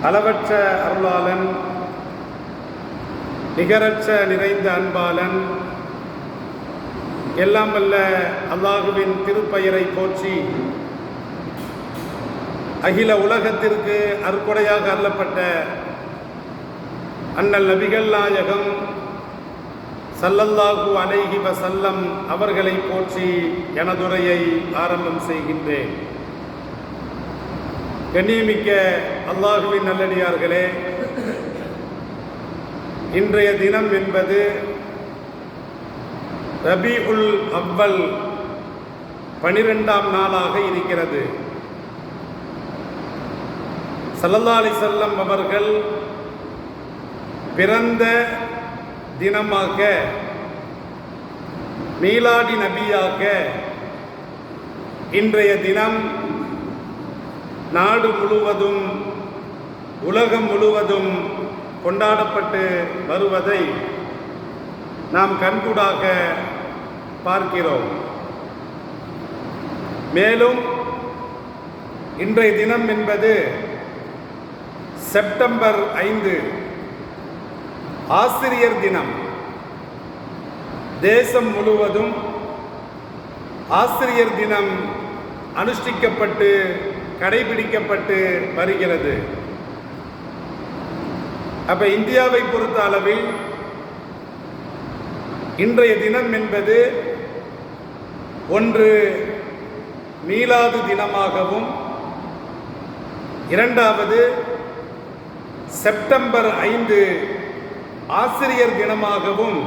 அளவற்ற அருளாளன், நிகரற்ற நிறைந்த அன்பாளன், எல்லாம் வல்ல அல்லாஹுவின் திருப்பெயரை போற்றி அகில உலகத்திற்கு அருட்கொடையாக அருளப்பட்ட அண்ணல் நபிகள் நாயகம் ஸல்லல்லாஹு அலைஹி வஸல்லம் அவர்களை போற்றி எனதுரையை ஆரம்பம் செய்கின்றேன். கண்ணியமிக்க அல்லாஹுவின் நல்லடியார்களே, இன்றைய தினம் என்பது ரபீஉல் அவ்வல் 12ஆம் நாளாக இருக்கிறது. ஸல்லல்லாஹு அலைஹி வஸல்லம் அவர்கள் பிறந்த தினமாக, மீலாடி நபியாக இன்றைய தினம் நாடு முழுவதும் உலகம் முழுவதும் கொண்டாடப்பட்டு வருவதை நாம் கண்கூடாக பார்க்கிறோம். மேலும் இன்றைய தினம் என்பது செப்டம்பர் 5 ஆசிரியர் தினம். தேசம் முழுவதும் ஆசிரியர் தினம் அனுஷ்டிக்கப்பட்டு கடைபிடிக்கப்பட்டு வருகிறது. அப்ப இந்தியாவை பொறுத்த அளவில் இன்றைய தினம் என்பது ஒன்று மீலாது தினமாகவும், இரண்டாவது செப்டம்பர் 5 ஆசிரியர் தினமாகவும்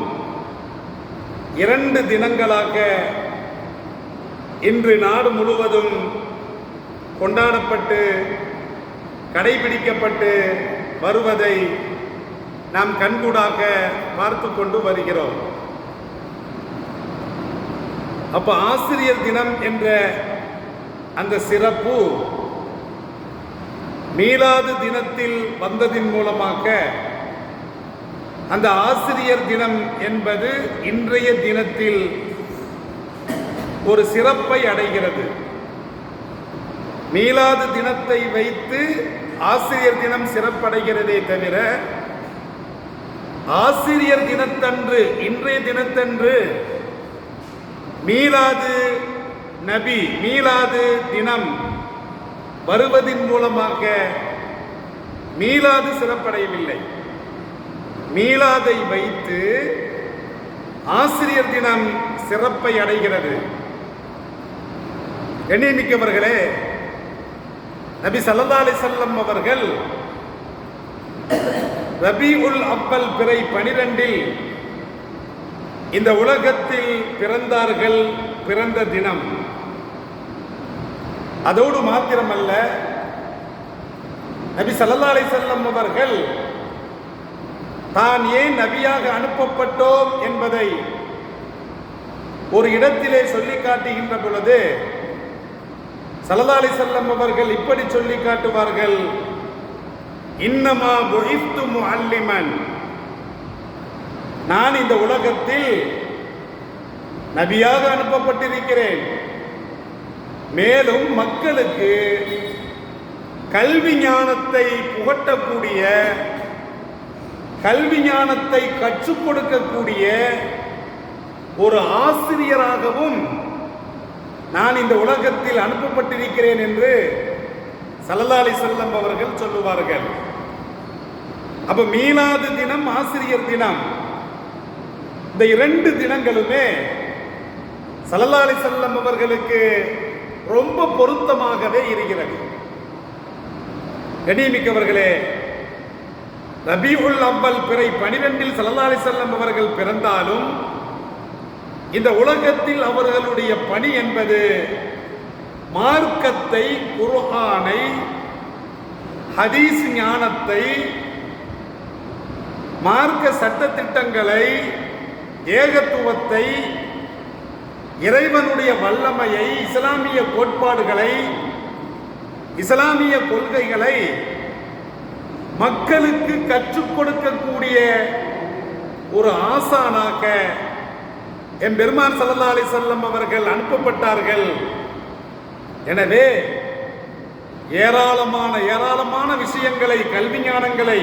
2 தினங்களாக இன்று நாடு முழுவதும் கொண்டாடப்பட்டு கடைபிடிக்கப்பட்டு வருவதை நாம் கண்கூடாக பார்த்து கொண்டு வருகிறோம். அப்ப ஆசிரியர் தினம் என்ற அந்த சிறப்பு மீலாது தினத்தில் வந்ததின் மூலமாக அந்த ஆசிரியர் தினம் என்பது இன்றைய தினத்தில் ஒரு சிறப்பை அடைகிறது. மீலாது தினத்தை வைத்து ஆசிரியர் தினம் சிறப்படைகிறதே தவிர, ஆசிரியர் தினத்தன்று, இன்றைய தினத்தன்று மீலாது நபி, மீலாது தினம் வருவதின் மூலமாக மீலாது சிறப்படையவில்லை. மீலாதை வைத்து ஆசிரியர் தினம் சிறப்பை அடைகிறது. கண்ணியமிக்கவர்களே, நபி ஸல்லல்லாஹு அலைஹி வஸல்லம் அவர்கள் ரபீஉல் அவ்வல் பிறை 12 இந்த உலகத்தில் பிறந்தார்கள். பிறந்த தினம். அதோடு மாத்திரமல்ல, நபி ஸல்லல்லாஹு அலைஹி வஸல்லம் அவர்கள் தான் ஏன் நபியாக அனுப்பப்பட்டோம் என்பதை ஒரு இடத்திலே சொல்லி காட்டுகின்ற பொழுது ஸல்லல்லாஹு அலைஹி வஸல்லம் அவர்கள் இப்படி சொல்லி காட்டுவார்கள்: இன்னமா புஇஸ்து முஅல்லிமன், நான் இந்த உலகத்தில் நபியாக அனுப்பப்பட்டிருக்கிறேன். மேலும் மக்களுக்கு கல்வி ஞானத்தை புகட்டக்கூடிய, கல்வி ஞானத்தை கற்றுக் கொடுக்கக்கூடிய ஒரு ஆசிரியராகவும் நான் இந்த உலகத்தில் அனுப்பப்பட்டிருக்கிறேன் என்று ஸல்லல்லாஹு அலைஹி வஸல்லம் அவர்கள் சொல்லுவார்கள். அப்ப மீலாது தினம், ஆசிரியர் தினம், இந்த 2 தினங்களுமே ஸல்லல்லாஹு அலைஹி வஸல்லம் அவர்களுக்கு ரொம்ப பொருத்தமாகவே இருக்கிறது. கண்ணியமிக்கவர்களே, ரபீஉல் அவ்வல் பிறை 12 ஸல்லல்லாஹு அலைஹி வஸல்லம் அவர்கள் பிறந்தாலும் இந்த உலகத்தில் அவர்களுடைய பணி என்பது மார்க்கத்தை, குர்ஆனை, ஹதீஸ் ஞானத்தை, மார்க்க சட்ட திட்டங்களை, ஏகத்துவத்தை, இறைவனுடைய வல்லமையை, இஸ்லாமிய கோட்பாடுகளை, இஸ்லாமிய கொள்கைகளை மக்களுக்கு கற்றுக் கொடுக்கக்கூடிய ஒரு ஆசானாக எம்பெருமான் ஸல்லல்லாஹு அலைஹி வஸல்லம் அவர்கள் அனுப்பப்பட்டார்கள். எனவே ஏராளமான விஷயங்களை, கல்வி ஞானங்களை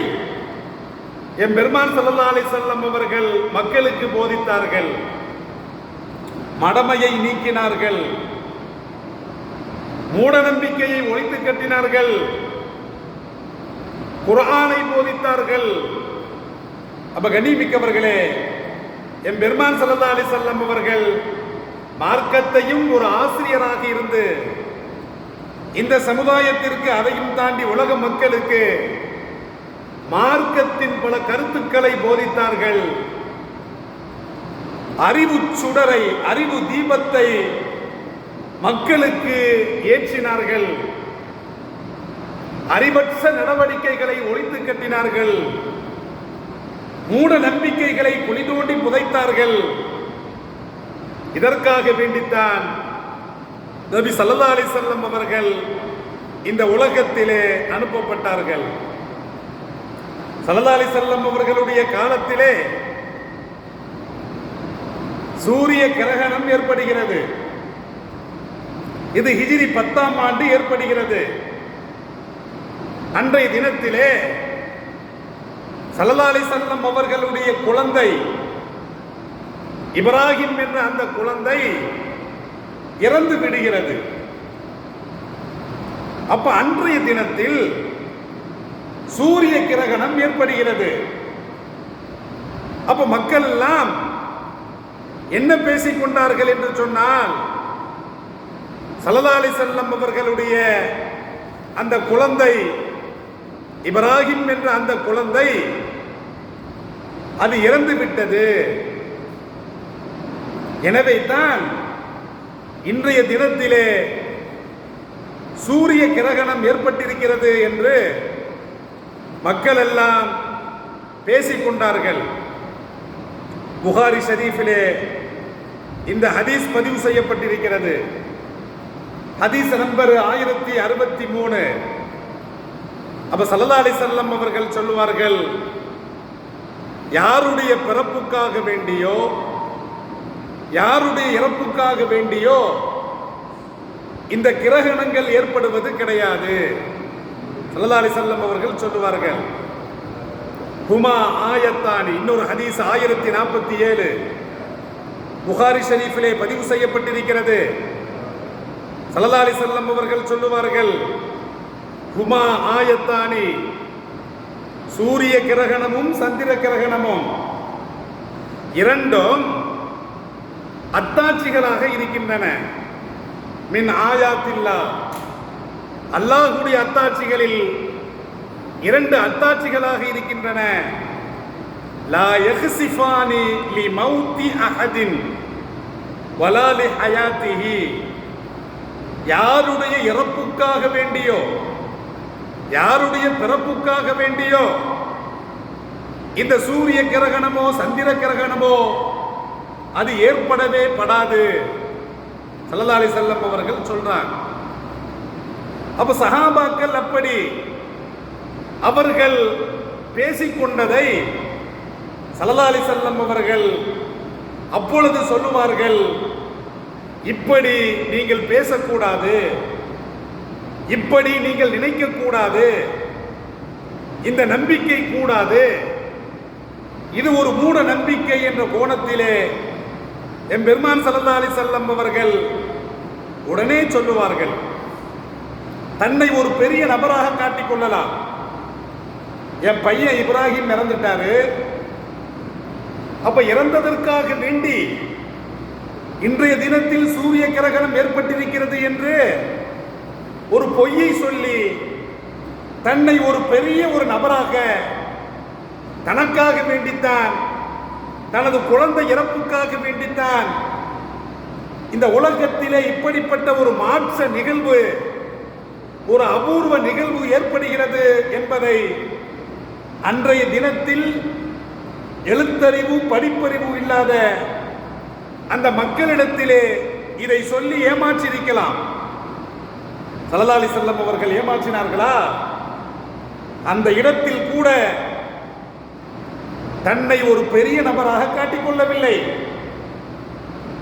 எம் பெருமான் ஸல்லல்லாஹு அலைஹி வஸல்லம் அவர்கள் மக்களுக்கு போதித்தார்கள். மடமையை நீக்கினார்கள், மூட நம்பிக்கையை ஒழித்து கட்டினார்கள், குர்ஆனை போதித்தார்கள். அப்ப கண்ணியமிக்கவர்களே, எம் பெருமான் ஸல்லல்லாஹு அலைஹி வஸல்லம் அவர்கள் மார்க்கத்தையும் ஒரு ஆசிரியராக இருந்து இந்த சமுதாயத்திற்கு, அதையும் தாண்டி உலக மக்களுக்கு மார்க்கத்தின் பல கருத்துக்களை போதித்தார்கள். அறிவு சுடரை, அறிவு தீபத்தை மக்களுக்கு ஏற்றினார்கள். அறிவற்ற நடவடிக்கைகளை ஒழித்து கட்டினார்கள். மூட நம்பிக்கைகளை குழி தோண்டி புதைத்தார்கள். இதற்காக வேண்டித்தான் நபி ஸல்லல்லாஹு அலைஹி வஸல்லம் அவர்கள் இந்த உலகத்திலே அனுப்பப்பட்டார்கள். ஸல்லல்லாஹு அலைஹி வஸல்லம் அவர்களுடைய காலத்திலே சூரிய கிரகணம் ஏற்படுகிறது. இது ஹிஜ்ரி 10ஆம் ஆண்டு ஏற்படுகிறது. அன்றைய தினத்திலே ஸல்லல்லாஹு அலைஹி வஸல்லம் அவர்களுடைய குழந்தை இப்ராஹிம் என்ற அந்த குழந்தை இறந்து விடுகிறது. அப்ப அன்றைய தினத்தில் சூரிய கிரகணம் ஏற்படுகிறது. அப்ப மக்கள் எல்லாம் என்ன பேசிக் கொண்டார்கள் என்று சொன்னால், ஸல்லல்லாஹு அலைஹி வஸல்லம் அவர்களுடைய அந்த குழந்தை இப்ராஹிம் என்ற அந்த குழந்தை அது இறந்து விட்டது. எனவே தான் இன்றைய தினத்திலே சூரிய கிரகணம் ஏற்பட்டிருக்கிறது என்று மக்கள் எல்லாம் பேசிக்கொண்டார்கள். புகாரி ஷரீஃபிலே இந்த ஹதீஸ் பதிவு செய்யப்பட்டிருக்கிறது. ஹதீஸ் நம்பர் 1063. அப்ப ஸல்லல்லாஹு அலைஹி வஸல்லம் அவர்கள் சொல்லுவார்கள், யாருடைய பிறப்புக்காக வேண்டியோ, யாருடைய இறப்புக்காக வேண்டியோ இந்த கிரகணங்கள் ஏற்படுவது கிடையாது. ஸல்லல்லாஹு அலைஹி வஸல்லம் அவர்கள் சொல்லுவார்கள், ஹுமா ஆயத்தானி. இன்னொரு ஹதீஸ் 1047 புகாரி ஷரீஃபிலே பதிவு செய்யப்பட்டிருக்கிறது. ஸல்லல்லாஹு அலைஹி வஸல்லம் அவர்கள் சொல்லுவார்கள், ஹுமா ஆயத்தானி, சூரிய கிரகணமும் சந்திர கிரகணமும் இரண்டும் அத்தாட்சிகளாக இருக்கின்றன. மின் ஆயாத்தில்லா, அல்லாஹ்வுடைய அத்தாட்சிகளில் இரண்டு அத்தாட்சிகளாக இருக்கின்றன. லா யக்ஸிஃபானி லி மௌத்தி அஹதின் வலா லி ஹயாத்திஹி, யாருடைய இறப்புக்காக வேண்டியோ, யாருடைய பிறப்புக்காக வேண்டியோ இந்த சூரிய கிரகணமோ சந்திர கிரகணமோ அது ஏற்படவே படாது. ஸல்லல்லாஹு அலைஹி வஸல்லம் அவர்கள் சொல்றாங்க. அப்ப சஹாபாக்கள் அப்படி அவர்கள் பேசிக்கொண்டதை ஸல்லல்லாஹு அலைஹி வஸல்லம் அவர்கள் அப்பொழுது சொல்லுவார்கள், இப்படி நீங்கள் பேசக்கூடாது, இப்படி நீங்கள் நினைக்க கூடாது, இந்த நம்பிக்கை கூடாது, இது ஒரு மூட நம்பிக்கை என்ற கோணத்திலே எம் பெருமான் ஸல்லல்லாஹு அலைஹி வஸல்லம் அவர்கள் உடனே சொல்லுவார்கள். தன்னை ஒரு பெரிய நபராக காட்டிக் கொள்ளலாம். என் பையன் இப்ராஹிம் இறந்துட்டாரு, அப்ப இறந்ததற்காக வேண்டி இன்றைய தினத்தில் சூரிய கிரகணம் ஏற்பட்டிருக்கிறது என்று ஒரு பொய்யை சொல்லி தன்னை ஒரு பெரிய ஒரு நபராக, தனக்காக வேண்டித்தான், தனது குழந்தை இறப்புக்காக வேண்டித்தான் இந்த உலகத்திலே இப்படிப்பட்ட ஒரு மாற்ற நிகழ்வு, ஒரு அபூர்வ நிகழ்வு ஏற்படுகிறது என்பதை அன்றைய தினத்தில் எழுத்தறிவு படிப்பறிவு இல்லாத அந்த மக்களிடத்திலே இதை சொல்லி ஏமாற்றியிருக்கலாம். ஸல்லல்லாஹு அலைஹி வஸல்லம் அவர்கள் ஏமாற்றினார்களா? அந்த இடத்தில் கூட தன்னை ஒரு பெரிய நபராக காட்டிக்கொள்ளவில்லை.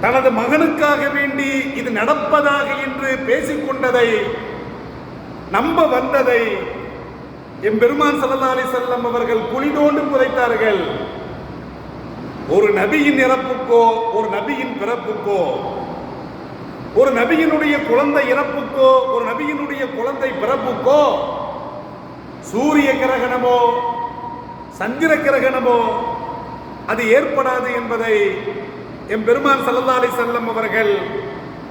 தனது மகனுக்காக வேண்டி இது நடப்பதாக என்று பேசிக்கொண்டதை, நம்ப வந்ததை எம்பெருமான் ஸல்லல்லாஹு அலைஹி வஸல்லம் அவர்கள் குழி தோண்டி புதைத்தார்கள். ஒரு நபியின் இறப்புக்கோ, ஒரு நபியின் பிறப்புக்கோ, ஒரு நபியினுடைய குழந்தை இறப்புக்கோ, ஒரு நபியினுடைய குழந்தை பிறப்புக்கோ சூரிய கிரகணமோ சந்திர கிரகணமோ அது ஏற்படாது என்பதை எம்பெருமான் ஸல்லல்லாஹு அலைஹி வஸல்லம் அவர்கள்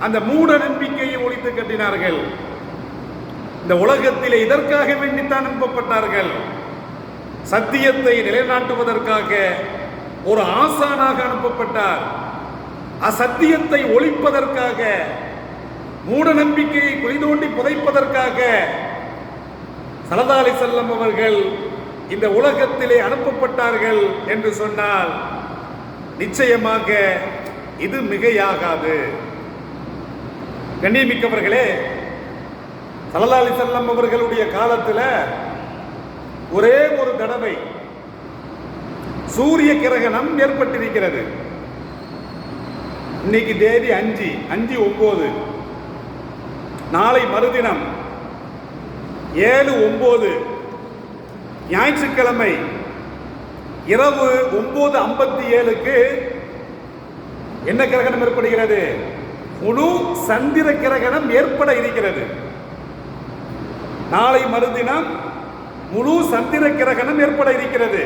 அந்த மூட நம்பிக்கையை ஒழித்து கட்டினார்கள். இந்த உலகத்திலே இதற்காக வேண்டித்தான் அனுப்பப்பட்டார்கள். சத்தியத்தை நிலைநாட்டுவதற்காக ஒரு ஆசானாக அனுப்பப்பட்டார். அசத்தியத்தை ஒழிப்பதற்காக, மூட நம்பிக்கையை குழி தோண்டி புதைப்பதற்காக ஸல்லல்லாஹு அலைஹி வஸல்லம் அவர்கள் இந்த உலகத்திலே அனுப்பப்பட்டார்கள் என்று சொன்னால் நிச்சயமாக இது மிகையாகாது. கண்ணியமிக்கவர்களே, ஸல்லல்லாஹு அலைஹி வஸல்லம் அவர்களுடைய காலத்தில் ஒரே ஒரு தடவை சூரிய கிரகணம் ஏற்பட்டிருக்கிறது. இன்னைக்கு தேதி 5/9, நாளை மறுதினம் 7/9 ஞாயிற்றுக்கிழமை இரவு 9:57க்கு என்ன கிரகணம் ஏற்படுகிறது? முழு சந்திர கிரகணம் ஏற்பட இருக்கிறது. நாளை மறுதினம் முழு சந்திர கிரகணம் ஏற்பட இருக்கிறது.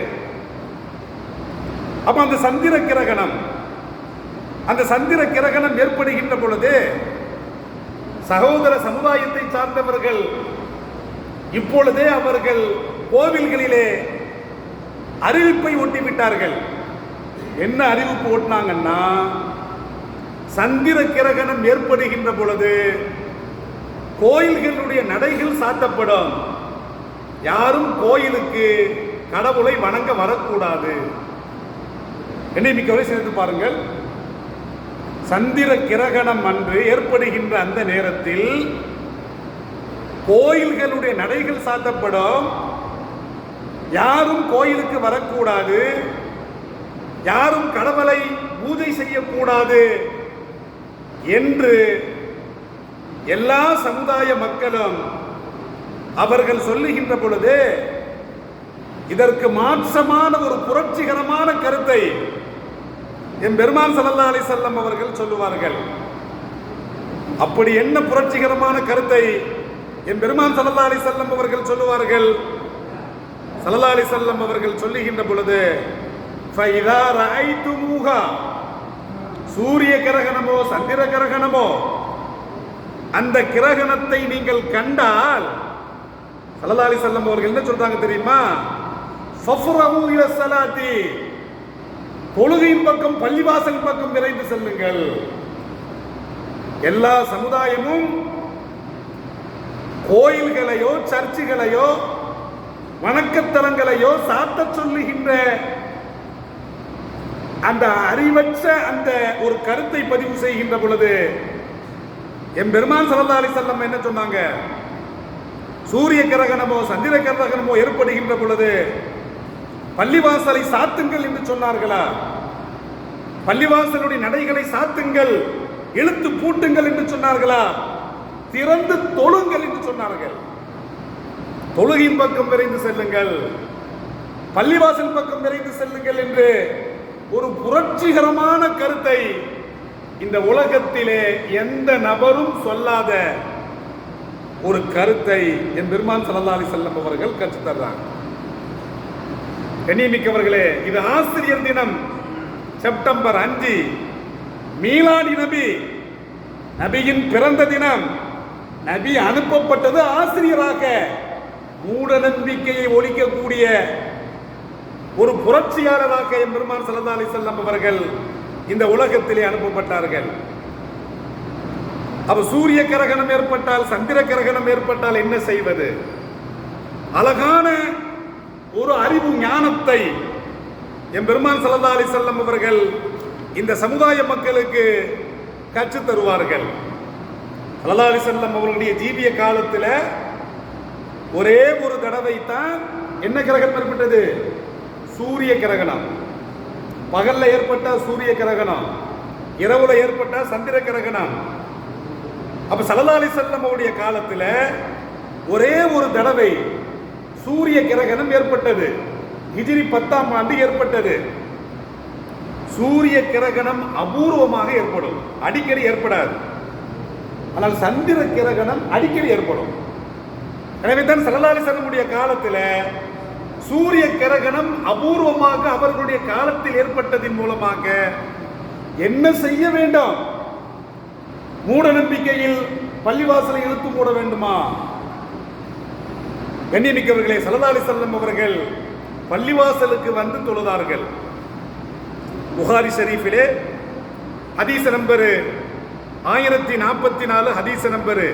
அப்ப அந்த சந்திர கிரகணம் ஏற்படுகின்ற பொழுது சகோதர சமுதாயத்தை சார்ந்தவர்கள் இப்பொழுதே அவர்கள் கோவில்களிலே அறிவிப்பை ஒட்டிவிட்டார்கள். என்ன அறிவிப்பு ஓட்டினாங்கன்னா, சந்திர கிரகணம் ஏற்படுகின்ற பொழுது கோயில்களுடைய நடைகள் சாத்தப்படும், யாரும் கோயிலுக்கு கடவுளை வணங்க வரக்கூடாது. என்னை மிக்கவரை சேர்த்து பாருங்கள், சந்திர கிரகணம் அன்று ஏற்படுகின்ற அந்த நேரத்தில் கோயில்களுடைய நடைகள் சாத்தப்படும், யாரும் கோயிலுக்கு வரக்கூடாது, யாரும் கடவுளை பூஜை செய்யக்கூடாது என்று எல்லா சமுதாய மக்களும் அவர்கள் சொல்லுகின்ற பொழுது இதற்கு மாற்றமான ஒரு புரட்சிகரமான கருத்தை எம்பெருமான் ஸல்லல்லாஹு அலைஹி வஸல்லம் அவர்கள் சொல்லுவார்கள். அப்படி என்ன புரட்சிகரமான கருத்தை எம்பெருமான் ஸல்லல்லாஹு அலைஹி வஸல்லம் அவர்கள் சொல்லுவார்கள்? ஸல்லல்லாஹு அலைஹி வஸல்லம் அவர்கள் சொல்லுகின்ற பொழுது, ஃபைதா ரஐதுமூஹா, சூரிய கிரகணமோ சந்திர கிரகணமோ அந்த கிரகணத்தை நீங்கள் கண்டால், ஸல்லல்லாஹு அலைஹி வஸல்லம் அவர்கள் என்ன சொல்றாங்க தெரியுமா? ஃபஃப்ரஹு இல ஸலாத்தி, தொழுகையின் பக்கம், பள்ளிவாசல் பக்கம் விரைந்து செல்லுங்கள். எல்லா சமுதாயமும் கோயில்களையோ சர்ச்சுகளையோ வணக்கத்தலங்களையோ சாத்த சொல்லுகின்ற அந்த அறிவற்ற அந்த ஒரு கருத்தை பதிவு செய்கின்ற பொழுது எம்பெருமான் ஸல்லல்லாஹு அலைஹி வஸல்லம் என்ன சொன்னாங்க? சூரிய கிரகணமோ சந்திர கிரகணமோ ஏற்படுகின்ற பொழுது பள்ளிவாசலை சாத்துங்கள் என்று சொன்னார்களா? பள்ளிவாசலுடைய நடைகளை சாத்துங்கள், இழுத்து பூட்டுங்கள் என்று சொன்னார்களா? திறந்து தொழுங்கள் என்று சொன்னார்கள். தொழுகையின் பக்கம் விரைந்து செல்லுங்கள், பள்ளிவாசல் பக்கம் விரைந்து செல்லுங்கள் என்று ஒரு புரட்சிகரமான கருத்தை இந்த உலகத்திலே எந்த நபரும் சொல்லாத ஒரு கருத்தை என் பெருமான் ஸல்லல்லாஹு அலைஹி வஸல்லம் அவர்கள் கற்றுத் தர்றாங்க. கண்ணியமிக்கவர்களே, இது ஆசிரியர் தினம், செப்டம்பர் 5, மீலாடி நபி, நபியின் பிறந்த தினம். நபி அனுப்பப்பட்டது ஆசிரியராக, மூட நம்பிக்கையை ஒழிக்கக்கூடிய ஒரு புரட்சியாளராக என் பெருமான் ஸல்லல்லாஹு அலைஹி வஸல்லம் அவர்கள் இந்த உலகத்திலே அனுப்பப்பட்டார்கள். அப்ப சூரிய கிரகணம் ஏற்பட்டால், சந்திர கிரகணம் ஏற்பட்டால் என்ன செய்வது? அழகான ஒரு அறிவு ஞானத்தை என் பெருமான் ஸல்லல்லாஹு அலைஹி வஸல்லம் அவர்கள் இந்த சமுதாய மக்களுக்கு கற்றுத் தருவார்கள். ஸல்லல்லாஹு அலைஹி வஸல்லம் அவர்களுடைய ஜீவிய காலத்தில் ஒரே ஒரு தடவை தான் என்ன கிரகணம் ஏற்பட்டது? சூரிய கிரகணம். பகல்ல ஏற்பட்ட சூரிய கிரகணம், இரவுல ஏற்பட்ட சந்திர கிரகணம். அப்ப ஸல்லல்லாஹு அலைஹி வஸல்லம் அவருடைய காலத்தில் ஒரே ஒரு தடவை சூரிய கிரகணம் ஏற்பட்டது. ஹிஜ்ரி 10ஆம் ஆண்டு ஏற்பட்டது. சூரிய கிரகணம் அபூர்வமாக ஏற்படும், அடிக்கடி ஏற்படாது. ஆனால் சந்திர கிரகணம் அடிக்கடி ஏற்படும். எனவே தான் ஸல்லல்லாஹு அலைஹி வஸல்லம் காலத்தில் சூரிய கிரகணம் அபூர்வமாக அவர்களுடைய காலத்தில் ஏற்பட்டதின் மூலமாக என்ன செய்ய வேண்டும்? மூட நம்பிக்கையில் பள்ளிவாசலை இழுத்து மூட வேண்டுமா? கண்ணியமிக்கவர்களே, ஸல்லல்லாஹு அலைஹி வஸல்லம் அவர்கள் பள்ளிவாசலுக்கு வந்து தொழுதார்கள். புகாரி ஷரீஃபிலே ஹதீஸ் நம்பர் 1044, ஹதீஸ் நம்பர்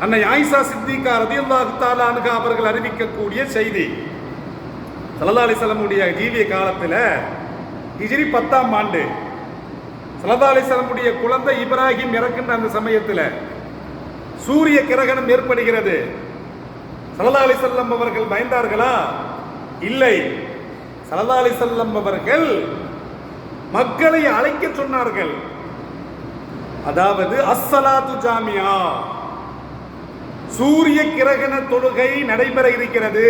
அன்னை ஆயிஷா சித்திகா ரலியல்லாஹு தஆலா அன்ஹா அவர்கள் அறிவிக்கக்கூடிய செய்தி. ஸல்லல்லாஹு அலைஹி வஸல்லம் ஜீவிய காலத்தில் ஹிஜ்ரி 10ஆம் ஆண்டு ஸல்லல்லாஹு அலைஹி வஸல்லம் குழந்தை இப்ராஹிம் இறக்கின்ற அந்த சமயத்தில் சூரிய கிரகணம் ஏற்படுகிறது. ஸல்லல்லாஹு அலைஹி வஸல்லம் அவர்கள் பயந்தார்களா? இல்லை. ஸல்லல்லாஹு அலைஹி வஸல்லம் அவர்கள் மக்களை அழைக்க சொன்னார்கள். அதாவது அஸ்ஸலாத்து ஜாமியா, சூரிய கிரகண தொழுகை நடைபெற இருக்கிறது.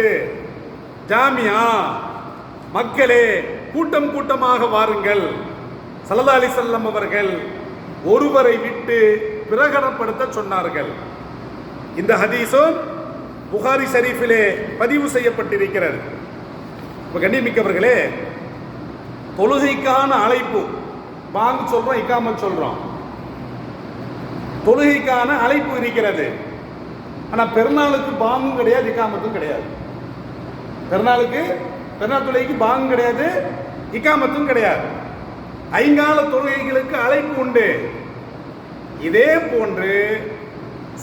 ஜாமியா, மக்களே கூட்டம் கூட்டமாக வாருங்கள். ஸல்லல்லாஹு அலைஹி வஸல்லம் அவர்கள் ஒருவரை விட்டு பிரகடனப்படுத்த சொன்னார்கள். இந்த ஹதீஸும் புகாரி ஷரீஃபிலே பதிவு செய்யப்பட்டிருக்கிறது. கண்ணியமிக்கவர்களே, தொழுகைக்கான அழைப்பு, பாங்கு சொல்றோம், இகாமத் சொல்றோம், தொழுகைக்கான அழைப்பு இருக்கிறது. ஆனால் பெருநாளுக்கு பாங்கும் கிடையாது, இகாமத்தும் கிடையாது. பெருநாள் தொழுகைக்கு பாங்கும் கிடையாது, இகாமத்தும் கிடையாது. ஐங்கால தொழுகைகளுக்கு அழைப்பு உண்டு. இதே போன்று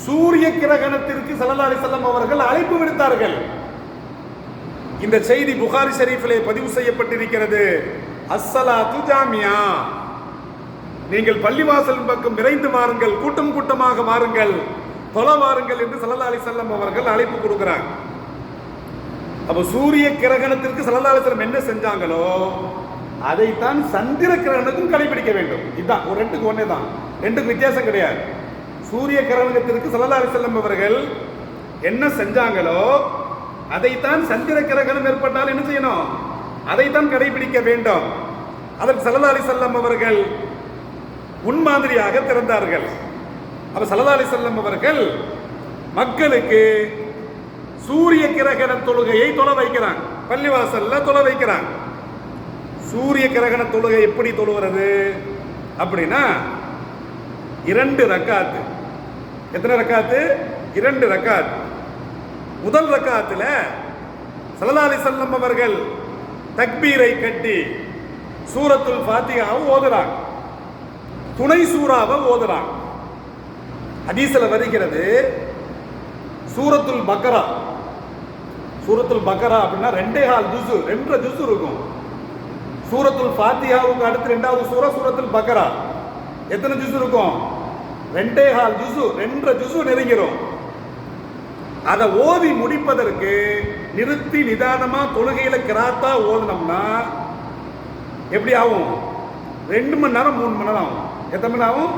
சூரிய கிரகணத்திற்கு ஸல்லல்லாஹு அலைஹி வஸல்லம் அவர்கள் அழைப்பு விடுத்தார்கள். இந்த செய்தி புகாரி ஷரீஃபிலே பதிவு செய்யப்பட்டிருக்கிறது. அஸ்ஸலாத்து ஜாமியா, நீங்கள் பள்ளிவாசல் பக்கம் விரைந்து வாருங்கள், கூட்டம் கூட்டமாக வாருங்கள், தொழ வாருங்கள் என்று ஸல்லல்லாஹு அலைஹி வஸல்லம் அவர்கள் அழைப்பு கொடுக்கிறாங்க. அப்ப சூரிய கிரகணத்திற்கு ஸல்லல்லாஹு அலைஹி வஸல்லம் என்ன செஞ்சாங்களோ அதைத்தான் சந்திர கிரகணத்துக்கும் கடைபிடிக்க வேண்டும். இதுதான், ஒரு ரெண்டுக்கு ஒன்னே தான், ரெண்டுக்கு வித்தியாசம் கிடையாது. சூரிய கிரகணத்திற்கு ஸல்லல்லாஹு அலைஹி வஸல்லம் அவர்கள் என்ன செஞ்சாங்களோ அதைத்தான் சந்திர கிரகணம் ஏற்பட்டால் என்ன செய்யணும், அதைத்தான் கடைபிடிக்க வேண்டும். அதற்கு ஸல்லல்லாஹு அலைஹி வஸல்லம் அவர்கள் முன்மாதிரியாக திறந்தார்கள். அப்ப ஸல்லல்லாஹு அலைஹி வஸல்லம் அவர்கள் மக்களுக்கு சூரிய கிரகண தொழுகையை தொழ வைக்கிறாங்க, பள்ளிவாசல்ல தொழ வைக்கிறாங்க. சூரிய கிரகண தொழுகை எப்படி தொழுகிறது அப்படின்னா 2 ரக்காத்து. எத்தனை ரக்காத்து? 2 ரக்காத். முதல் ரக்காத்தில் ஸல்லல்லாஹு அலைஹி வஸல்லம் அவர்கள் தக்பீரை கட்டி சூரத்துல் ஃபாத்திஹாவை ஓதுறாங்க, துணை சூறாவை ஓதுறாங்க. ஹதீஸ்ல வருகிறது சூரத்துல் பக்கரா. சூரத்துல் பக்கரா அப்படின்னா 2.5 ஜுஸ் இருக்கும். சூரத்துல் ஃபாத்திஹாவுக்கு அடுத்து 2வது சூரா சூரத்துல் பக்கரா. எத்தனை ஜுஸ் இருக்கும்? 2.5 ஜுஸ், 2 ஜுஸ் நெருங்கிரும். அதை ஓதி முடிப்பதற்கு நிறுத்தி நிதானமா தொழுகையில கிராத்தா ஓதுனோம்னா எப்படி ஆகும்? 2 மணி நேரம் 3 மணி நேரம் ஆகும். எத்தனை மணி ஆகும்?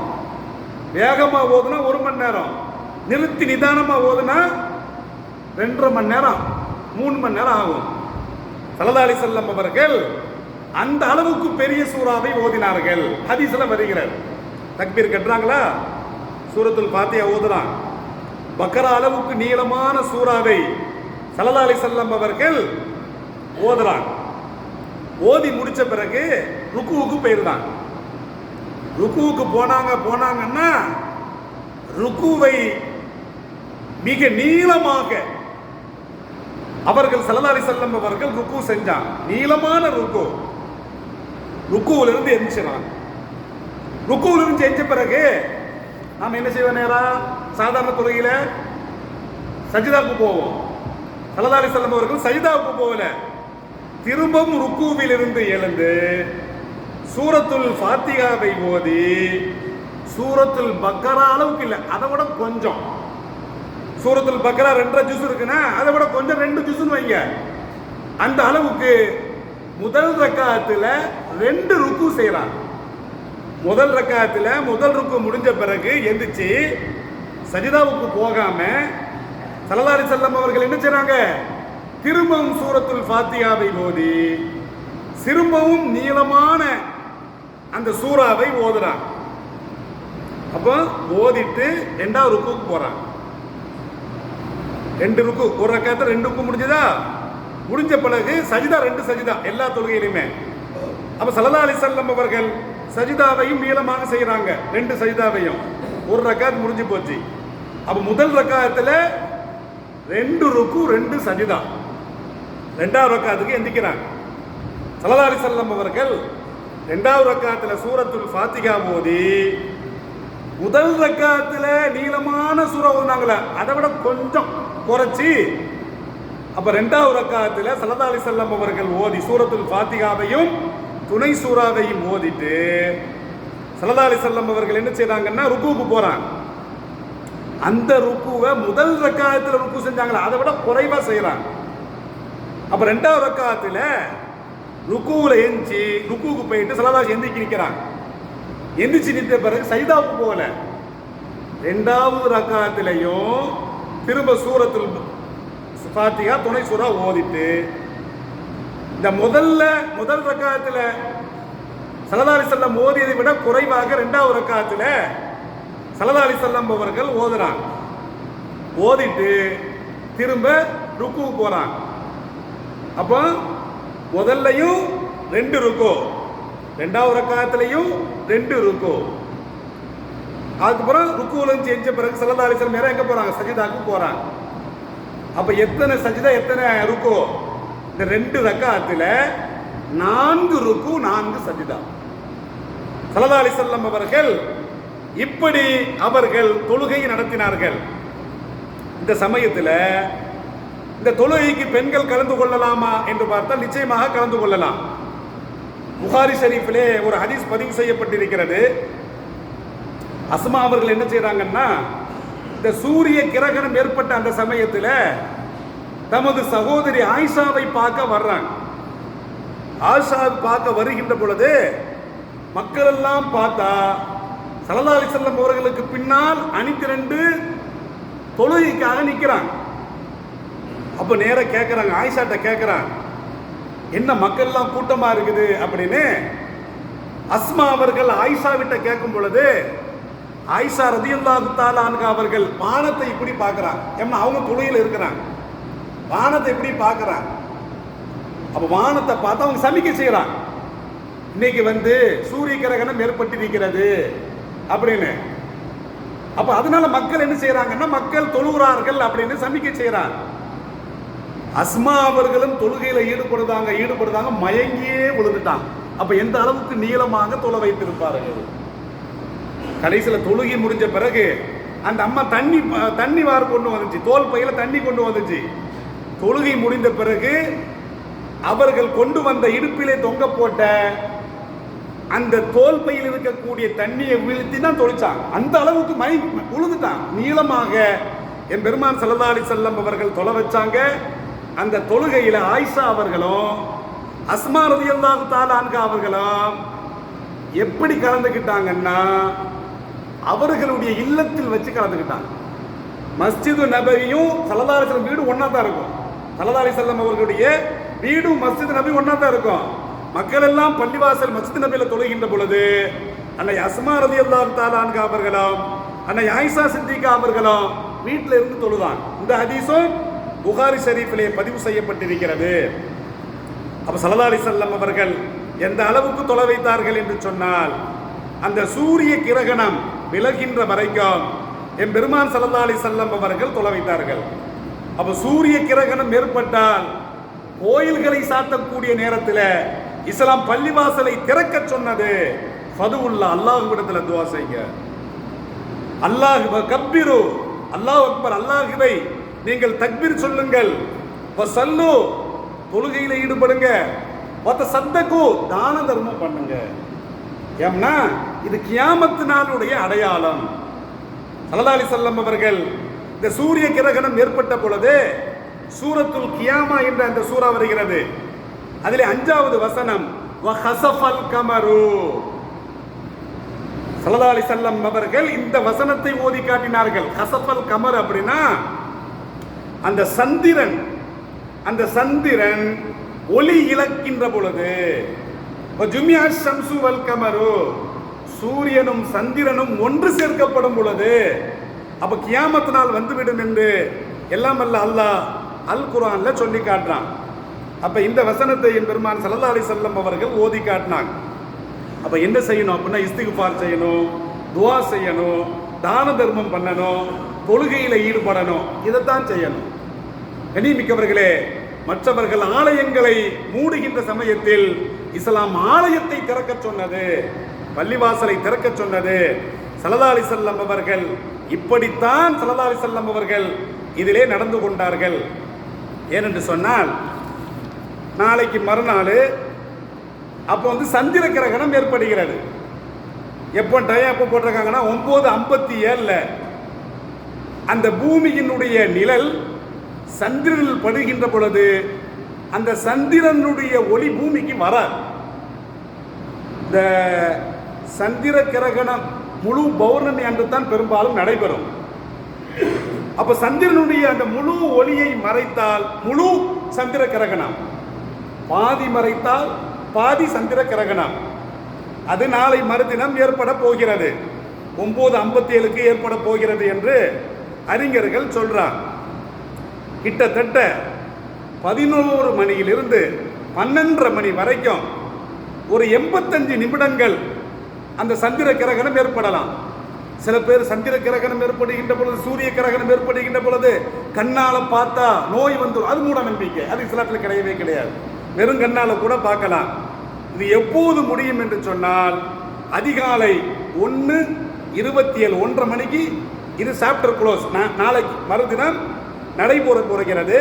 வேகமா ஓதுனா 1 மணி நேரம், நிறுத்தி நிதானமா ஓதுனா 2.5 மணி நேரம் 3 மணி நேரம் ஆகும். ஸல்லல்லாஹு அலைஹி வஸல்லம் அவர்கள் அந்த அளவுக்கு பெரிய சூறாவை ஓதினார்கள். ஹதீஸ்ல வருகிறது. தக்பீர் கட்டுறாங்களா, சூரத்துல் ஃபாத்திஹா ஓதுறாங்க. பக்கரா அளவுக்கு நீளமான சூறாவை ஸல்லல்லாஹு அலைஹி வஸல்லம் அவர்கள் ஓதுறாங்க. ஓதி முடிச்ச பிறகு ருக்குவுக்கு போயிருந்தாங்க. ருக்குவுக்கு போனாங்கன்னா ருக்குவை மிக நீளமாக அவர்கள் ஸல்லல்லாஹு அலைஹி வஸல்லம் அவர்கள் ருக்கு செஞ்சாங்க. நீளமான ருக்குவிலிருந்து எந்திரிச்சாங்க. ருக்குவிலிருந்து எஞ்ச பிறகு நாம் என்ன செய்வோம்? நேரா சாதாரண தொழுகையில சஜிதாவுக்கு போவோம். ஸல்லல்லாஹு அலைஹி வஸல்லம் அவர்கள் சஜிதாவுக்கு போகல, திரும்பவும் ருக்குவிலிருந்து எழுந்து சூரத்துல் ஃபாத்திஹாவை ஓதி சூரத்துல் பக்கரா அளவுக்கு இல்லை, அதை விட கொஞ்சம், சூரத்துல் பக்கரா 2 ஜுஸ் இருக்குன்னா அதை விட கொஞ்சம் 2 ஜுஸ்னு வைங்க, அந்த அளவுக்கு முதல் ரக்காத்துல 2 ருக்கு செய்யறாங்க. முதல் ரக்காத்துல முதல் ருக்கு முடிஞ்ச பிறகு எந்திரிச்சு சஜிதாவுக்கு போகாம ஸல்லல்லாஹு அலைஹி வஸல்லம் அவர்கள் என்ன செய்றாங்க? திரும்பவும் சூரத்துல் ஃபாத்திஹாவை ஓதி திரும்பவும் நீளமான அந்த சூறாவை ஓதுறாங்க. அப்போ ஓதிட்டு 2வது ருக்குக்கு போறாங்க. 2 ருக்கு, ஒரு ரக்காத்துல 2 ருக்கு முடிஞ்சதா? முடிஞ்ச பிறகு சஜிதா 2 சஜிதா எல்லா தொழுகையிலுமே. அப்ப ஸல்லல்லாஹு அலைஹி வஸல்லம் அவர்கள் சஜிதாவையும் நீளமாக செய்யறாங்க, 2 சஜிதாவையும். ஒரு ரக்காத் முடிஞ்சு போச்சு. அப்ப முதல் ரக்காத்துல 2 ருக்கு 2 சஜிதா. 2வது ரக்காத்துக்கு எந்திக்கிறாங்க. ஸல்லல்லாஹு அலைஹி வஸல்லம் அவர்கள் 2வது ரக்காத்துல சூரத்துல் ஃபாத்திஹா ஓதி முதல் ரக்காத்துல நீளமான சூரா ஓதுனாங்களே அதை விட கொஞ்சம் குறைச்சி, அப்ப 2வது ரக்காத்துல ஸல்லல்லாஹு அலைஹி வஸல்லம் அவர்கள் ஓதி சூரத்துல் ஃபாத்திஹாவையும் துணை சூறாவையும் ஓதிட்டு ஸல்லல்லாஹு அலைஹி வஸல்லம் அவர்கள் என்ன செய்றாங்கன்னா ருக்குவுக்கு போறாங்க. அந்த ருக்குவை முதல் ரக்காத்துல ருக்கு செஞ்சாங்களா அதை விட குறைவா செய்யறாங்க. அப்ப 2வது ரக்காத்துல ருக்குவுல எந்திச்சு ருக்குவுக்கு போயிட்டு ஸல்லல்லாஹு எந்திரிச்சு நிற்கிறாங்க. எந்திரிச்சு நிற்ற பிறகு சஜிதாவுக்கு போகல. 2வது ரக்காத்திலையும் திரும்ப சூரத்துல் ஃபாத்திஹா துணை சூறா ஓதிட்டு இந்த முதல் ரக்காத்துல ஸல்லல்லாஹு அலைஹி வஸல்லம் ஓதியதை விட குறைவாக 2வது ரக்காத்துல ஸல்லல்லாஹு அலைஹி வஸல்லம் அவர்கள் ஓதுறாங்க. ஓதிட்டு திரும்ப ருக்குவுக்கு போறாங்க. அப்போ முதல்லையும் 2 ருக்கு, 2வது ரக்காத்திலையும் 2 ருக்கு. அதுக்கப்புறம் ருக்குல செஞ்ச பிறகு ஸல்லல்லாஹு அலைஹி வஸல்லம் எங்க போறாங்க? சஜிதாக்கு போறாங்க. அப்ப எத்தனை சஜிதா எத்தனை ருக்கு? இந்த 2 ரக்காத்துல 4 ருக்கு 4 சஜிதா. ஸல்லல்லாஹு அலைஹி வஸல்லம் அவர்கள் இப்படி அவர்கள் தொழுகை நடத்தினார்கள். இந்த சமயத்தில் இந்த தொழுகைக்கு பெண்கள் கலந்து கொள்ளலாமா என்று பார்த்தால் நிச்சயமாக கலந்து கொள்ளலாம். புகாரி ஷரீஃபிலே ஒரு ஹதீஸ் பதிவு செய்யப்பட்டிருக்கிறது. அஸ்மா அவர்கள் என்ன செய்றாங்கன்னா, இந்த சூரிய கிரகணம் ஏற்பட்ட அந்த சமயத்தில் தமது சகோதரி ஆயிஷாவை பார்க்க வர்றாங்க. ஆயிஷாவை பார்க்க வருகின்ற பொழுது மக்கள் எல்லாம் பார்த்தா ஸல்லல்லாஹு அலைஹி வஸல்லம் அவர்களுக்கு பின்னால் அணிதிரண்டு தொழுகைக்காக நிற்கிறாங்க. அப்ப நேர கேட்கிறாங்க, ஆயிஷாட்ட கேட்கிறாங்க, என்ன மக்கள் எல்லாம் கூட்டமா இருக்குது அப்படின்னு. அஸ்மா அவர்கள் ஆயிஷா விட்ட கேட்கும் பொழுது ஆயிஷா ரலியல்லாஹு தஆலா அன்ஹா அவர்கள் வானத்தை இப்படி பார்க்கறாங்க. ஏன்னா அவங்க தொழுகையில் இருக்கிறாங்க, வானத்தை இப்படி பார்க்கறாங்க. அப்ப வானத்தை பார்த்து அவங்க சமிக்கை செய்யறாங்க, இன்னைக்கு சூரிய கிரகணம் ஏற்பட்டிருக்கிறது அப்படின்னு. அப்ப அதனால மக்கள் என்ன செய்யறாங்கன்னா, மக்கள் தொழுகிறார்கள் அப்படின்னு சமிக்கை செய்யறாங்க. அஸ்மா அவர்களும் தொழுகையில ஈடுபடுதாங்க, மயங்கியே விழுந்துட்டாங்க. அப்ப எந்த அளவுக்கு நீளமாக தொலை வைத்திருப்பார்கள். கடைசியில் தொழுகை முடிஞ்ச பிறகு அந்த அம்மா தண்ணி வார் கொண்டு வந்துச்சு, தோல் பையில தண்ணி கொண்டு வந்துச்சு. தொழுகை முடிந்த பிறகு அவர்கள் கொண்டு வந்த இடுப்பிலே தொங்க போட்ட அந்த தோல் பையில் இருக்கக்கூடிய தண்ணியை வீழ்த்தி தான் தொழிச்சாங்க. அந்த அளவுக்கு உழுதுட்டாங்க நீளமாக. என் பெருமான் ஸல்லல்லாஹு அலைஹி வஸல்லம் அவர்கள் தொலை வச்சாங்க. அந்த தொழுகையில ஆயிஷா அவர்களும் அஸ்மா ரலியல்லாஹு தஆலா அன்ஹா அவர்களும் எப்படி கலந்துக்கிட்டாங்கன்னா, அவர்களுடைய இல்லத்தில் வச்சு கலந்துக்கிட்டாங்க. மஸ்ஜிது நபவியும் ஸல்லல்லாஹு அலைஹி வஸல்லம் வீடு ஒன்னா தான் இருக்கும். ஸல்லல்லாஹு அலைஹி வஸல்லம் அவர்களுடைய வீடும் மஸ்ஜிது நபி ஒன்னா தான் இருக்கும். மக்கள் எல்லாம் பள்ளிவாசல் மஸ்ஜித் நபியில தொழுகின்ற பொழுது அன்னை அஸ்மா ரலியல்லாஹு தஆலா அன்ஹா அவர்களும் அன்னை ஆயிஷா சித்திகா அவர்களும் வீட்டில் இருந்து தொழுதாங்க. இந்த ஹதீஸும் புகாரி ஷரீஃபிலே பதிவு செய்யப்பட்டிருக்கிறது. அப்ப ஸல்லல்லாஹு அலைஹி வஸல்லம் அவர்கள் எந்த அளவுக்கு தொலை வைத்தார்கள் என்று சொன்னால், அந்த சூரிய கிரகணம் விலகின்ற வரைக்கும் என் பெருமான் ஸல்லல்லாஹு அலைஹி வஸல்லம் அவர்கள் தொலை வைத்தார்கள். அப்ப சூரிய கிரகணம் ஏற்பட்டால் கோயில்களை சாத்தக்கூடிய நேரத்தில் இஸ்லாம் பள்ளிவாசலை திறக்க சொன்னது ஃபதுவுல்லா, அல்லாஹ்விடத்தில் துஆ செய்யுங்க. அல்லாஹ் கப்பிரு, அல்லாஹ் அக்பர், அல்லாஹ்வை நீங்கள் தக்பீர் சொல்லுங்கள். வஸல்லு, தொழுகையில ஈடுபடுங்க. வதஸத்தகு, தான தர்மம் பண்ணுங்க. ஏன்னா இது கியாமத் நாளுடைய அடையாளம். ஸல்லல்லாஹு அலைஹி வஸல்லம் அவர்கள் இந்த சூரிய கிரகணம் ஏற்பட்ட பொழுது சூரத்துல் கியாமா என்ற அந்த சூரா வருகிறது. அதிலே 5வது வசனம் வஹஸஃபல் கமரு. ஸல்லல்லாஹு அலைஹி வஸல்லம் அவர்கள் இந்த வசனத்தை ஓதி காட்டினார்கள். ஹஸஃபல் கமர் அப்படின்னா அந்த சந்திரன் ஒளி இழக்கின்ற பொழுது, ஜுமியா ஷம்சு வல் கமரு, சூரியனும் சந்திரனும் ஒன்று சேர்க்கப்படும் பொழுது அப்ப கியாமத் நாள் வந்துவிடும் என்று எல்லாம் அல்ல அல்லாஹ் அல் குர்ஆன்ல சொல்லி காட்டுறான். அப்ப இந்த வசனத்தை என் பெருமான் ஸல்லல்லாஹு அலைஹி வஸல்லம் அவர்கள் ஓதி காட்டினாங்க. அப்ப என்ன செய்யணும் அப்படின்னா, இஸ்திக்ஃபார் செய்யணும், துஆ செய்யணும், தான தர்மம் பண்ணணும், தொழுகையில ஈடுபடணும். இதைத்தான் செய்யணும். கண்ணியமிக்கவர்களே, மற்றவர்கள் ஆலயங்களை மூடுகின்ற சமயத்தில் இஸ்லாம் ஆலயத்தை திறக்க சொன்னது, பள்ளிவாசலை திறக்க சொன்னது. ஸல்லல்லாஹு அலைஹி வஸல்லம் அவர்கள் இப்படித்தான் ஸல்லல்லாஹு அலைஹி வஸல்லம் அவர்கள் இதிலே நடந்து கொண்டார்கள். ஏனென்று சொன்னால், நாளைக்கு மறுநாள் அப்போ சந்திர கிரகணம் ஏற்படுகிறது. எப்போ டைம் எப்போ போட்டிருக்காங்கன்னா 9:57 அந்த பூமியினுடைய நிழல் சந்திரனில் படுகின்ற பொழுது அந்த சந்திரனுடைய ஒளி பூமிக்கு வராது. இந்த சந்திர கிரகணம் முழு பௌர்ணமி அன்று தான் பெரும்பாலும் நடைபெறும். அப்ப சந்திரனுடைய அந்த முழு ஒளியை மறைத்தால் முழு சந்திர கிரகணம், பாதி மறைத்தால் பாதி சந்திர கிரகணம். அது நாளை மறுதினம் ஏற்பட போகிறது, 9:57 ஏற்பட போகிறது என்று அறிஞர்கள் சொல்றார். கிட்டத்தட்ட 11 மணியிலிருந்து 12:30 மணி வரைக்கும் ஒரு 85 நிமிடங்கள் அந்த சந்திர கிரகணம் ஏற்படலாம். சில பேர் சந்திர கிரகணம் ஏற்படுகின்ற பொழுது, சூரிய கிரகணம் ஏற்படுகின்ற பொழுது கண்ணால பார்த்தா நோய் வந்துடும். அது மூட நம்பிக்கை, அது இஸ்லாத்தில் கிடையவே கிடையாது. வெறும் கண்ணால கூட பார்க்கலாம். இது எப்போது முடியும் என்று சொன்னால், அதிகாலை 1:27 1:30 மணிக்கு இது சாப்டர் க்ளோஸ். நாளைக்கு மறுதினம் நடைபெற போகிறது.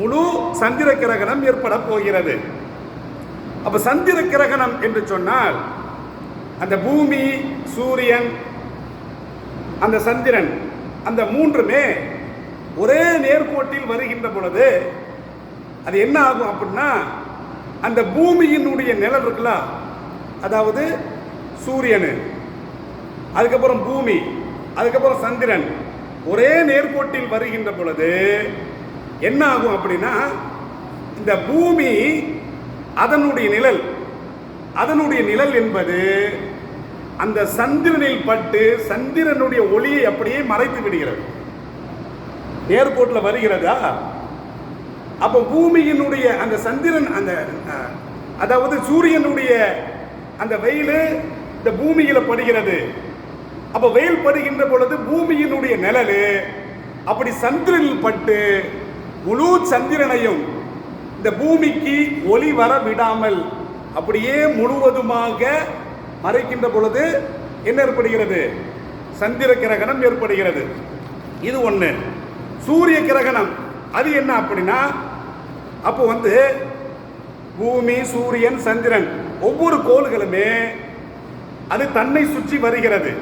முழு சந்திர கிரகணம் ஏற்பட போகிறது. அப்ப சந்திர கிரகணம் என்று சொன்னால், அந்த பூமி, சூரியன், அந்த சந்திரன், அந்த மூன்றுமே ஒரே நேர்கோட்டில் வருகின்ற பொழுது அது என்ன ஆகும் அப்படின்னா, அந்த பூமியினுடைய நிழல் இருக்குல்ல, அதாவது சூரியன், அதுக்கப்புறம் பூமி, அதுக்கப்புறம் சந்திரன் ஒரே நேர்கோட்டில் வருகின்ற பொழுது என்ன ஆகும் அப்படின்னா, இந்த பூமி அதனுடைய நிழல் என்பது அந்த சந்திரனில் பட்டு சந்திரனுடைய ஒளியை அப்படியே மறைத்து விடுகிறது. நேர்கோட்டில் வருகிறதா? அப்ப பூமியினுடைய அந்த சந்திரன், அந்த அதாவது சூரியனுடைய அந்த வெயில் இந்த பூமியில படுகிறது. அப்ப வெயில் படுகின்ற பொழுது பூமியினுடைய நிழல் அப்படி சந்திரனில் பட்டு முழு சந்திரனையும் இந்த பூமிக்கு ஒளி வர விடாமல் அப்படியே முழுவதுமாக மறைக்கின்ற பொழுது என்ன ஏற்படுகிறது? சந்திர கிரகணம் ஏற்படுகிறது. இது ஒண்ணு. சூரிய கிரகணம் அது என்ன அப்படின்னா, அப்போ பூமி, சூரியன், சந்திரன் ஒவ்வொரு கோள்களுமே அது தன்னை சுற்றி வருகிறது.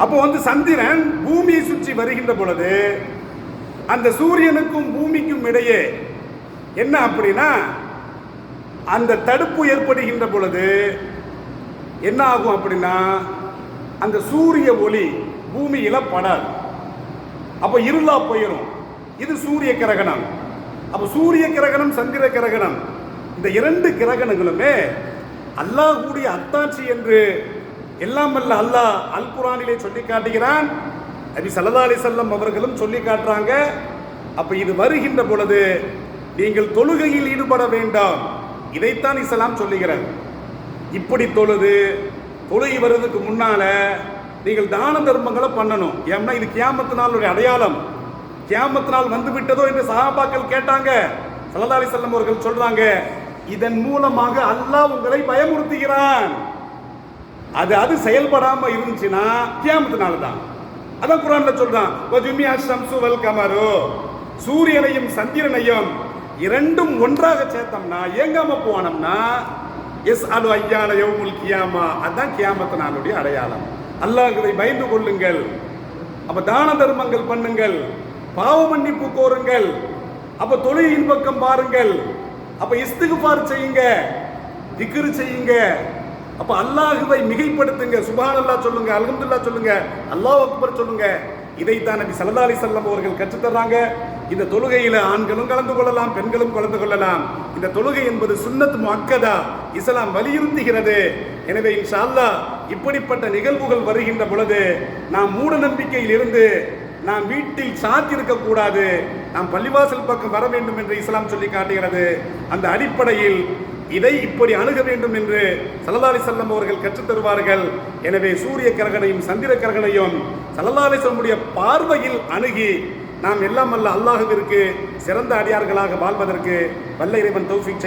அப்போ சந்திரன் பூமியை சுற்றி வருகின்ற பொழுது அந்த சூரியனுக்கும் பூமிக்கும் இடையே என்ன அப்படின்னா, அந்த தடுப்பு ஏற்படுகின்ற பொழுது என்ன ஆகும் அப்படின்னா, அந்த சூரிய ஒளி பூமியில படாது. அப்ப இருளா போயிடும். இது சூரிய கிரகணம். அப்ப சூரிய கிரகணம், சந்திர கிரகணம், இந்த 2 கிரகணங்களுமே அல்லாஹ்வுடைய அத்தாட்சி என்று எல்லாம் அல்ல அல்லாஹ் அல் குர்ஆனிலே சொல்லி காட்டுகிறான். நபி ஸல்லல்லாஹு அலைஹி வஸல்லம் அவர்களும் சொல்லி காட்டுறாங்க. அப்ப இது வருகின்ற பொழுது நீங்கள் தொழுகையில் ஈடுபட வேண்டாம். இதைத்தான் இஸ்லாம் சொல்லுகிறது. இப்படி தொழுகை வருவதற்கு முன்னால நீங்கள் தான தர்மங்களை பண்ணணும். ஏன்னா இது கியாமத் நாளுடைய அடையாளம். கியாமத் நாள் வந்து விட்டதோ என்று சஹாபாக்கள் கேட்டாங்க. ஸல்லல்லாஹு அலைஹி வஸல்லம் அவர்கள் சொல்றாங்க, இதன் மூலமாக அல்லாஹ் உங்களை பயமுறுத்துகிறான். அது செயல்படாம இருந்துச்சுன்னா கியாமத் நாள் தான். அதான் குர்ஆன்ல சொல்றான், வஜுமியா ஷம்சு வல் கமரு, சூரியனையும் சந்திரனையும் இரண்டும் ஒன்றாக சேர்த்தோம்னா, ஏங்காம போனோம்னா, எஸ் அலு ஐயான யௌமுல் கியாமா, அதான் கியாமத் நாளுடைய அடையாளம். அல்லாஹ்வை பயந்து கொள்ளுங்கள். அப்ப தான தர்மங்கள் பண்ணுங்கள், பாவ மன்னிப்பு கோருங்கள், அப்ப தொழுகையின் பக்கம் பாருங்கள், அப்ப இஸ்திக்ஃபார் செய்யுங்க, திக்ர் செய்யுங்க, அப்ப அல்லாஹ்வை மிகைப்படுத்துங்க, சுப்ஹானல்லாஹ் சொல்லுங்க, அல்ஹம்துலில்லாஹ் சொல்லுங்க, அல்லாஹ் அக்பர் சொல்லுங்க. இதைத்தான் நபி ஸல்லல்லாஹு அலைஹி வஸல்லம் அவர்கள் கற்றுத்தர்றாங்க. இந்த தொழுகையில ஆண்களும் கலந்து கொள்ளலாம், பெண்களும் கலந்து கொள்ளலாம். இந்த தொழுகை என்பது சுன்னத் முஅக்கதா, இஸ்லாம் வலியுறுத்துகிறது. எனவே இன்ஷா அல்லாஹ் இப்படிப்பட்ட நிகழ்வுகள் வருகின்ற பொழுது நாம் மூட நம்பிக்கையில் இருந்து நாம் வீட்டில் சாத்திருக்க கூடாது, நாம் பள்ளிவாசல் பக்கம் வர வேண்டும் என்று இஸ்லாம் சொல்லி காட்டுகிறது. அந்த அடிப்படையில் இதை இப்படி அணுக வேண்டும் என்று ஸல்லல்லாஹு அலைஹி வஸல்லம் அவர்கள் கற்றுத் தருவார்கள். எனவே சூரிய கிரகணையும் சந்திர கிரகணையும் ஸல்லல்லாஹு அலைஹி வஸல்லம் பார்வையில் அணுகி நாம் எல்லாம் அல்ல அல்லாஹ்விற்கு சிறந்த அடியார்களாக வாழ்வதற்கு வல்ல இறைவன் தௌஃபீக்